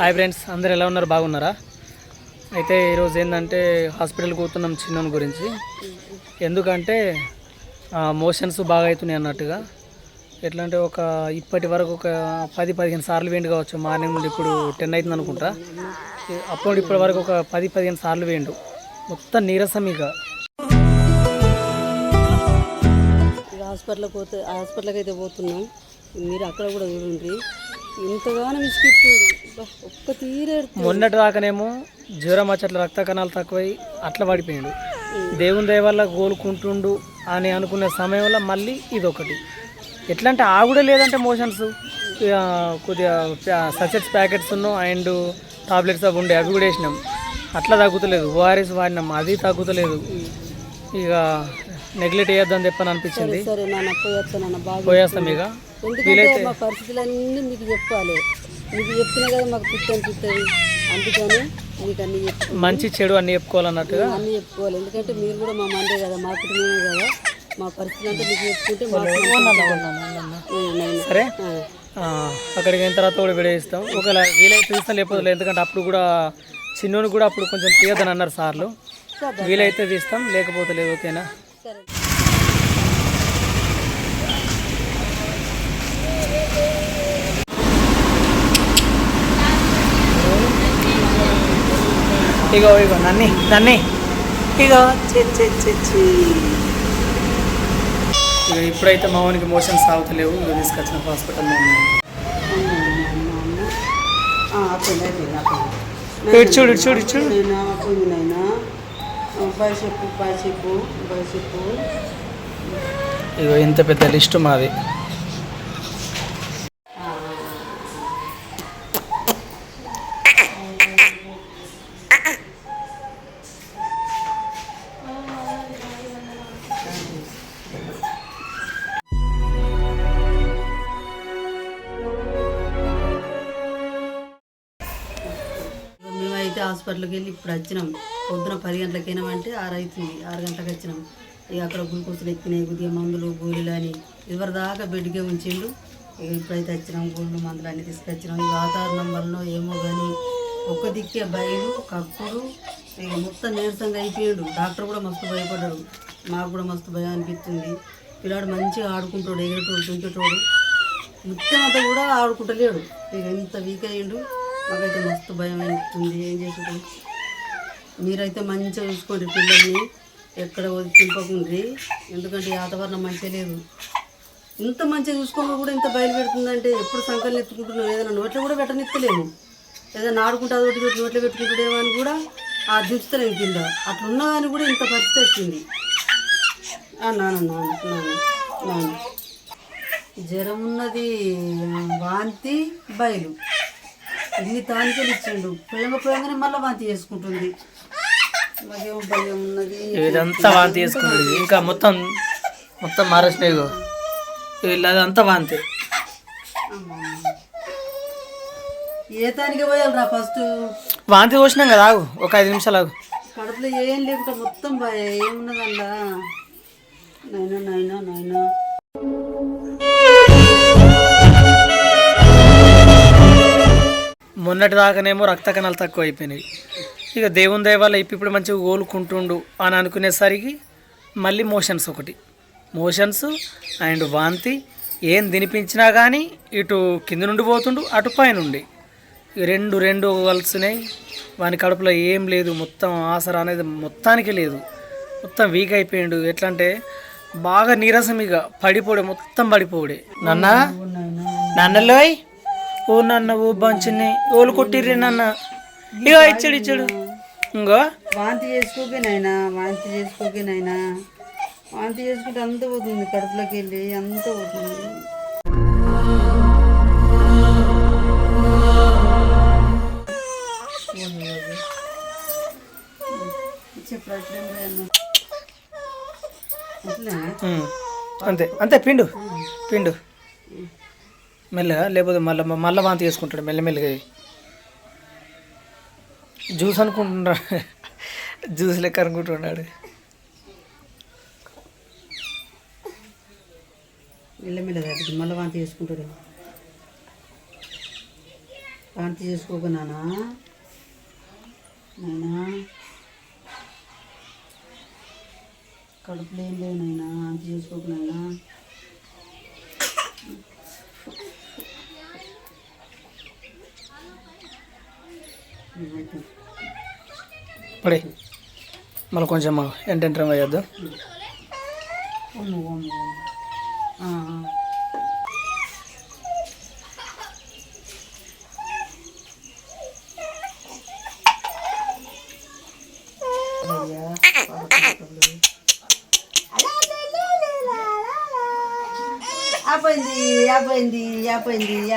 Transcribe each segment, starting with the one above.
Hi friends, అందరు ఎలా ఉన్నారు? బాగున్నారా? అయితే ఈరోజు ఏంటంటే హాస్పిటల్కి పోతున్నాం చిన్నోని గురించి. ఎందుకంటే మోషన్స్ బాగా అవుతున్నాయి అన్నట్టుగా. ఎట్లా అంటే ఇప్పటి వరకు ఒక 10-15 సార్లు వేయండు కావచ్చు. మార్నింగ్ నుండి ఇప్పుడు 10 అవుతుంది అనుకుంటా. అప్పుడు ఇప్పటి వరకు ఒక 10-15 సార్లు వేయండు. మొత్తం నీరసం. ఇక హాస్పిటల్కి అయితే పోతున్నాం. మీరు అక్కడ కూడా చూడండి, ఇంతగానో విసిగిస్తుంది. ఒక్క తీరే మొన్నటి దాకానేమో జ్వరం వచ్చి రక్త కణాలు తక్కువై అట్లా పడిపోయాడు. దేవుని దయ వల్ల కోలుకుంటుండు అని అనుకునే సమయంలో మళ్ళీ ఇదొకటి. ఎట్లా అంటే ఆగుడే లేదంటే మోషన్స్. కొద్దిగా సచెట్స్ ప్యాకెట్స్ ఉన్నాం అండ్ టాబ్లెట్స్ అవి ఉండే అవి కూడా వేసినాం, అట్లా తగ్గుతలేదు. ఓఆర్ఎస్ వాడినాం, అది తగ్గుతలేదు. ఇక నెగ్లెక్ట్ చేయొద్దని చెప్పని అనిపించింది. సరే నాన్న, పోయేస్తాం ఇక. ఎందుకంటే మా పరిస్థితులన్నీ మీకు చెప్పాలి. మీకు చెప్పినా కదా మాకు పిచ్చి అనిపిస్తుంది. అందుకని మీకు అన్ని మంచి చెడు అన్ని చెప్పుకోవాలన్నట్టుగా అన్నీ చెప్పుకోవాలి. ఎందుకంటే మీరు కూడా మా మందే కదా, మా కుటుంబమే కదా. మా పరిస్థితి అంటే మీకు చెప్పుకుంటే సరే. అక్కడికి అయిన తర్వాత కూడా వీడియో ఇస్తాం. ఒకవేళ వీలైతే తీస్తాం, లేకపోతే ఎందుకంటే అప్పుడు కూడా చిన్నోని కూడా అప్పుడు కొంచెం తీయదని అన్నారు సార్లు. వీలైతే తీస్తాం, లేకపోతే లేదు. ఓకేనా? సరే. ఇగో ఇగో నన్ను ఇగో ఇక ఇప్పుడైతే మా వానికి మోషన్స్ సాగుతలేవు. ఇక తీసుకొచ్చిన హాస్పిటల్ చూడు చూడు చూడు. ఇగో ఇంత పెద్ద లిస్టు మాది. మేమైతే హాస్పిటల్కి వెళ్ళి ఇప్పుడు వచ్చినాం. పొద్దున 10 గంటలకు అయినామంటే 6 అవుతుంది. 6 గంటలకు వచ్చినాం. ఇక అక్కడ గ్లూకోజులు ఎక్కినాయి, కొద్దిగా మందులు గోళీలు అని ఎవరి దాకా బెడ్కే ఉంచిండు. ఇక ఇప్పుడైతే వచ్చినాం, గోళ్ళు మందులు అన్నీ తీసుకొచ్చినాం. ఈ వాతావరణం వల్ల ఏమో కానీ ఒక్క దిక్కే బయలు కక్కుడు. ఇక మొత్తం నీరసంగా అయిపోయాడు. డాక్టర్ కూడా మస్తు భయపడ్డాడు. నాకు కూడా మస్తు భయం అనిపిస్తుంది. పిల్లాడు మంచిగా ఆడుకుంటాడు, ఎగరేటోడు, తుంకేటోడు. ముత్యం అంతా కూడా ఆడుకుంటలేడు. ఇక ఇంత వీక్ అయ్యిండు. నాకైతే మస్తు భయం అనిపిస్తుంది. ఏం చేసుకుంటాం? మీరైతే మంచిగా చూసుకోండి పిల్లల్ని, ఎక్కడ తింపకుండ్రి. ఎందుకంటే ఈ వాతావరణం మంచిగా లేదు. ఇంత మంచిగా చూసుకోమో కూడా ఇంత బయలుపెడుతుందంటే ఎప్పుడు సంకల్ని ఎత్తుకుంటున్నాం. ఏదైనా నోట్లో కూడా పెట్టనిస్తలేము. ఏదైనా ఆడుకుంటే అదొకటి పెట్టి నోట్లో పెట్టుకుంటాడేమో అని కూడా ఆ దించుతలేము కింద. అట్లున్నా కానీ కూడా ఇంత పరిస్థితి వచ్చింది. నాన్న జ్వరం ఉన్నది, వాంతి, బయలు, ఎన్ని తానికలు ఇచ్చిండు. పోయంగానే మళ్ళీ వాంతి చేసుకుంటుంది. మాకేమో భయం ఉన్నది. ఇదంతా వాంతి చేసుకుంటుంది. ఇంకా మొత్తం మారేసినాయి. వీళ్ళదంతా వాంతి. ఏ తానికి పోయాలరా ఫస్ట్? వాంతి పోసినాం కదా, ఆగు ఒక 5 నిమిషాలు ఆగు. కడుపులో ఏం లేకుండా మొత్తం ఏమున్నదండా. నాయనా మొన్నటి దాకానేమో రక్త కణాలు తక్కువ అయిపోయినాయి. ఇక దేవుని దయ వల్ల ఇప్పుడు మంచిగా కోలుకుంటుండు అని అనుకునేసరికి మళ్ళీ మోషన్స్ అండ్ వాంతి. ఏం తినిపించినా కానీ ఇటు కింద నుండి పోతుండు, అటు పైనుండి. రెండు కలిసినాయి. వాని కడుపులో ఏం లేదు. మొత్తం ఆసరా అనేది మొత్తానికి లేదు. మొత్తం వీక్ అయిపోయిండు. ఎట్లా అంటే బాగా నీరసం. ఇక మొత్తం పడిపోడే. నన్నలోయ్ ఓ నన్న ఓ బంచుని ఓలు కొట్టిర్రి నాన్న. ఇక ఇచ్చాడు ఇంకో వాంతి చేసుకోకే నాయనా. వాంతి చేసుకుంటే అంత పోతుంది, కడుపులోకి వెళ్ళి అంత పోతుంది. అంతే పిండు మెల్లగా, లేకపోతే మళ్ళీ వాంతి చేసుకుంటాడు మెల్లమెల్లగా. జ్యూస్ అనుకుంటున్నాడు, జ్యూస్ లెక్క అనుకుంటున్నాడు. మెల్లమెల్లగా మళ్ళీ వాంతి చేసుకుంటాడు. వాంతి చేసుకోక నానా కడుపులో ఏం లేవు నాయనా వాంతి చేసుకోక నాయనా పడే మళ్ళీ కొంచెం ఎంటెంటం వేయద్దు.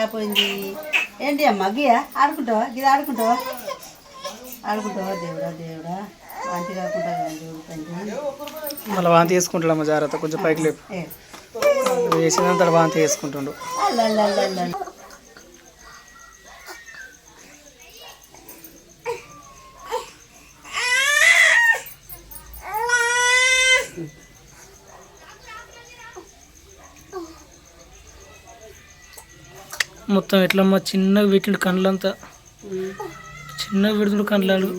ఆపోయింది ఏంటి అమ్మ గియా ఆడుకుంటావా ఆడుకుంటావా దేవుడా వాంతి కాకుండా మళ్ళీ వాంతి వేసుకుంటాడమ్మ జాగ్రత్త, కొంచెం పైకి లేపు. వేసినంత వాంతి వేసుకుంటుండు. మొత్తం ఎట్లమ్మా చిన్నగా పెట్టిండు కళ్ళంతా, చిన్నగా పెడుతుండు కళ్ళాలు.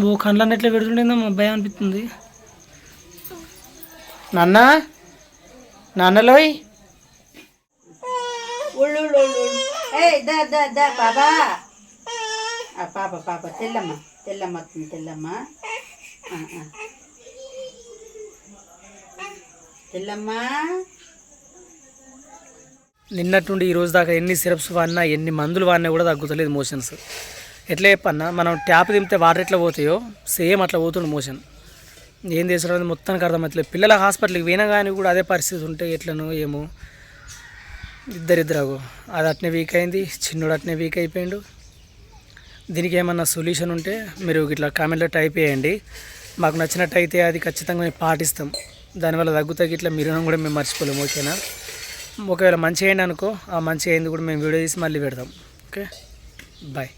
ఓ కళ్ళని ఎట్లా పెడుతుండేందమ్మా భయం అనిపిస్తుంది. నాన్నలోయ్ పాప తెల్లమ్మ నిన్నట్టుండి ఈ రోజు దాకా ఎన్ని సిరప్స్ వాడినా ఎన్ని మందులు వాడినా కూడా తగ్గుతలేదు మోషన్స్. ఎట్లా చెప్పన్నా, మనం ట్యాప్ దింపితే వాటర్ ఎట్లా పోతాయో సేమ్ అట్లా పోతుండు మోషన్. ఏం చేసారో మొత్తానికి అర్థమవుతలేదు. పిల్లల హాస్పిటల్కి పోయినా కానీ కూడా అదే పరిస్థితి ఉంటే ఎట్లనో ఏమో. ఇద్దరు అది అట్నే వీక్ అయింది, చిన్నోడు అట్నే వీక్ అయిపోయిండు. దీనికి ఏమన్నా సొల్యూషన్ ఉంటే మీరు ఇట్లా కామెంట్లో టైప్ చేయండి. మాకు నచ్చినట్టయితే అది ఖచ్చితంగా మేము పాటిస్తాం. దానివల్ల తగ్గుతాయి ఇట్లా మీరు కూడా మేము మర్చిపోలేము. ఓకేనా? ఒకవేళ మంచి అయింది అనుకో, ఆ మంచి అయింది కూడా మేము వీడియో తీసి మళ్ళీ పెడతాం. Okay, bye.